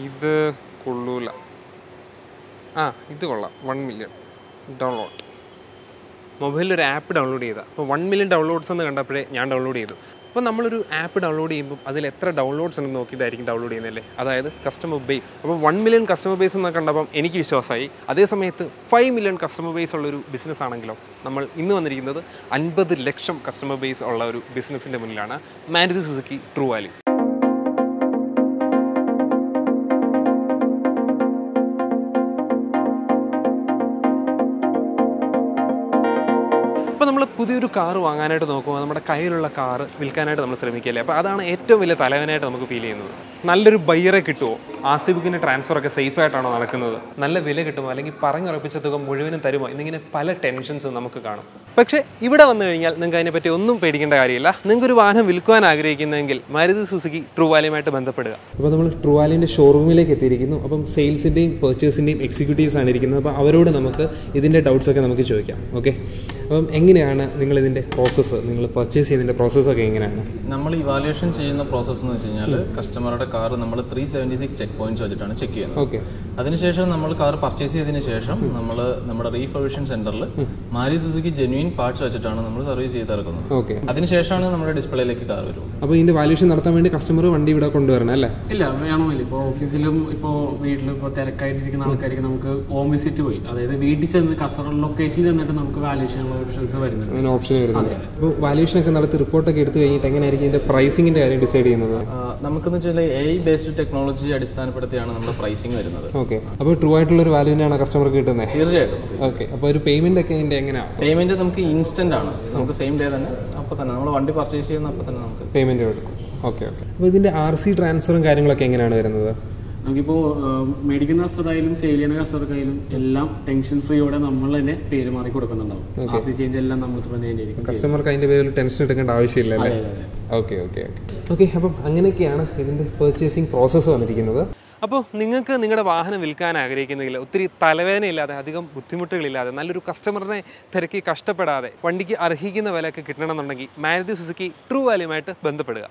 ഇത് കൊള്ളൂല. ഇത് കൊള്ളാം. 1 million ഡൗൺലോഡ്. മൊബൈലിൽ ഒരു ആപ്പ് ഡൗൺലോഡ് ചെയ്താൽ അപ്പോൾ 1 million ഡൗൺലോഡ്സ് എന്ന് കണ്ടപ്പോഴേ ഞാൻ ഡൗൺലോഡ് ചെയ്തു. അപ്പോൾ നമ്മളൊരു ആപ്പ് ഡൗൺലോഡ് ചെയ്യുമ്പോൾ അതിൽ എത്ര ഡൗൺലോഡ്സ് ഉണ്ടെന്ന് നോക്കിയിട്ടായിരിക്കും ഡൗൺലോഡ് ചെയ്യുന്നതല്ലേ, അതായത് കസ്റ്റമർ ബേസ്. അപ്പോൾ 1 million കസ്റ്റമർ ബേസ് എന്ന് കണ്ടപ്പം എനിക്ക് വിശ്വാസമായി. അതേസമയത്ത് 5 million കസ്റ്റമർ ബേസ് ഉള്ളൊരു ബിസിനസ് ആണെങ്കിലോ നമ്മൾ ഇന്ന് വന്നിരിക്കുന്നത് 50 ലക്ഷം കസ്റ്റമർ ബേസ് ഉള്ള ഒരു ബിസിനസ്സിൻ്റെ മുന്നിലാണ്. Maruti Suzuki true value. അപ്പോൾ നമ്മൾ പുതിയൊരു കാർ വാങ്ങാനായിട്ട് നോക്കുമ്പോൾ നമ്മുടെ കയ്യിലുള്ള കാർ വിൽക്കാനായിട്ട് നമ്മൾ ശ്രമിക്കില്ലേ. അപ്പോൾ അതാണ് ഏറ്റവും വലിയ തലവേദനയായിട്ട് നമുക്ക് ഫീൽ ചെയ്യുന്നത്. നല്ലൊരു ബയ്യറെ കിട്ടുമോ, ആസിബുക്കിൻ്റെ ട്രാൻസ്ഫറൊക്കെ സേഫായിട്ടാണോ നടക്കുന്നത്, നല്ല വില കിട്ടുമോ, അല്ലെങ്കിൽ പറഞ്ഞുറപ്പിച്ച തുക മുഴുവനും തരുമോ എന്നിങ്ങനെ പല ടെൻഷൻസും നമുക്ക് കാണും. പക്ഷേ ഇവിടെ വന്നു കഴിഞ്ഞാൽ നിങ്ങൾക്ക് അതിനെപ്പറ്റി ഒന്നും പേടിക്കേണ്ട കാര്യമില്ല. നിങ്ങൾക്കൊരു വാഹനം വിൽക്കുവാൻ ആഗ്രഹിക്കുന്നെങ്കിൽ മാരുതി സുസുക്കി ട്രൂ വാല്യൂമായിട്ട് ബന്ധപ്പെടുക. അപ്പോൾ നമ്മൾ ട്രൂ വാല്യൂൻ്റെ ഷോറൂമിലേക്ക് എത്തിയിരിക്കുന്നു. അപ്പം സെയിൽസിൻ്റെയും പർച്ചേസിൻ്റെയും എക്സിക്യൂട്ടീവ്സ് ആണ് ഇരിക്കുന്നത്. അപ്പോൾ അവരോട് നമുക്ക് ഇതിൻ്റെ ഡൗട്ട്സൊക്കെ നമുക്ക് ചോദിക്കാം. ഓക്കെ, അപ്പം എങ്ങനെയാണ് നിങ്ങളിതിൻ്റെ പ്രോസസ്സ്, നിങ്ങൾ പർച്ചേസ് ചെയ്യുന്നതിൻ്റെ പ്രോസസ്സൊക്കെ എങ്ങനെയാണ്? നമ്മൾ ഇവാലുവേഷൻ ചെയ്യുന്ന പ്രോസസ്സ് എന്ന് വെച്ച് കഴിഞ്ഞാൽ കസ്റ്റമറുടെ കാർ നമ്മൾ 376 ചെക്ക് പോയിന്റ്സ് വെച്ചിട്ടാണ് ചെക്ക് ചെയ്യുന്നത്. ഓക്കെ, അതിനുശേഷം നമ്മൾ കാർ പർച്ചേസ് ചെയ്തതിന് ശേഷം നമ്മൾ നമ്മുടെ റീഫർബിഷൻ സെന്ററിൽ മാരുതി സുസുക്കി ജെന്യൂൻ പാർട്സ് വെച്ചിട്ടാണ് നമ്മൾ സർവീസ് ചെയ്ത് ഇറക്കുന്നത്. ഓക്കെ, അതിനുശേഷമാണ് നമ്മുടെ ഡിസ്പ്ലേയിലേക്ക് കാർ വരും. അപ്പോൾ ഇതിൻ്റെ വാല്യൂഷൻ നടത്താൻ വേണ്ടി കസ്റ്റമർ വണ്ടി ഇവിടെ കൊണ്ടുവരണം അല്ലേ? ഇല്ല, വേണമെന്നില്ല. ഇപ്പോൾ ഓഫീസിലും ഇപ്പോൾ വീട്ടിലും ഇപ്പോൾ തിരക്കായിട്ടിരിക്കുന്ന ആൾക്കാർക്ക് നമുക്ക് ഹോം വിസിറ്റ് പോയി, അതായത് വീട്ടിൽ ചെന്ന് കസ്റ്റമർ ലൊക്കേഷനിൽ ചെന്നിട്ട് നമുക്ക് വാല്യൂഷൻ ഓപ്ഷൻസ് വരുന്നത്. അങ്ങനെ ഓപ്ഷൻ വരുന്നത്. അപ്പോൾ വാല്യൂഷൻ ഒക്കെ നടത്തി റിപ്പോർട്ടൊക്കെ എടുത്തു കഴിഞ്ഞിട്ട് എങ്ങനെയായിരിക്കും ഇതിൻ്റെ പ്രൈസിങ്ങിൻ്റെ കാര്യം ഡിസൈഡ് ചെയ്യുന്നത്? നമുക്കെന്ന് വെച്ചാൽ AI ബേസ്ഡ് ടെക്നോളജി അടിസ്ഥാനപ്പെടുത്തിയാണ് നമ്മുടെ പ്രൈസിങ് വരുന്നത്. ഓക്കെ, അപ്പോൾ ട്രൂ ആയിട്ടുള്ള ഒരു വാല്യൂവിനാണ് കസ്റ്റമർക്ക് കിട്ടുന്നത്? തീർച്ചയായിട്ടും. ഓക്കെ, അപ്പോൾ ഒരു പേയ്മെന്റ് ഒക്കെ എങ്ങനെയാണ്? പേയ്മെന്റ് നമുക്ക് ഇൻസ്റ്റന്റ് ആണ്, നമുക്ക് സെയിം ഡേ തന്നെ അപ്പോൾ തന്നെ നമ്മൾ വണ്ടി പർച്ചേസ് ചെയ്യുന്ന അപ്പോൾ തന്നെ നമുക്ക് പേയ്മെന്റ് കൊടുക്കും. Okay okay. അപ്പോൾ ഇതിന്റെ RC ട്രാൻസ്ഫറും കാര്യങ്ങളൊക്കെ എങ്ങനെയാണ് വരുന്നത്? നമുക്കിപ്പോൾ മേടിക്കുന്ന കസ്റ്റമറായാലും സെയിൽ ചെയ്യുന്ന കസ്റ്റമർക്കായാലും എല്ലാം ടെൻഷൻ ഫ്രീയോടെ നമ്മൾ തന്നെ പേര് മാറി കൊടുക്കുന്നുണ്ടാവും. RC ചേഞ്ച് എല്ലാം നമ്മൾ തന്നെയായിരിക്കും. കസ്റ്റമർക്ക് അതിന്റെ പേരിൽ ടെൻഷൻ എടുക്കേണ്ട ആവശ്യമില്ല അല്ലേ? Okay okay okay okay. അപ്പം അങ്ങനെയൊക്കെയാണ് ഇതിന്റെ പർച്ചേസിങ് പ്രോസസ്സ് വന്നിരിക്കുന്നത്. അപ്പോൾ നിങ്ങൾക്ക് നിങ്ങളുടെ വാഹനം വിൽക്കാൻ ആഗ്രഹിക്കുന്നെങ്കിൽ ഒത്തിരി തലവേദനയില്ലാതെ, അധികം ബുദ്ധിമുട്ടുകളില്ലാതെ, നല്ലൊരു കസ്റ്റമറിനെ തിരക്കി കഷ്ടപ്പെടാതെ വണ്ടിക്ക് അർഹിക്കുന്ന വിലയൊക്കെ കിട്ടണമെന്നുണ്ടെങ്കിൽ മാരുതി സുസുക്കി ട്രൂ വാല്യൂമായിട്ട് ബന്ധപ്പെടുക.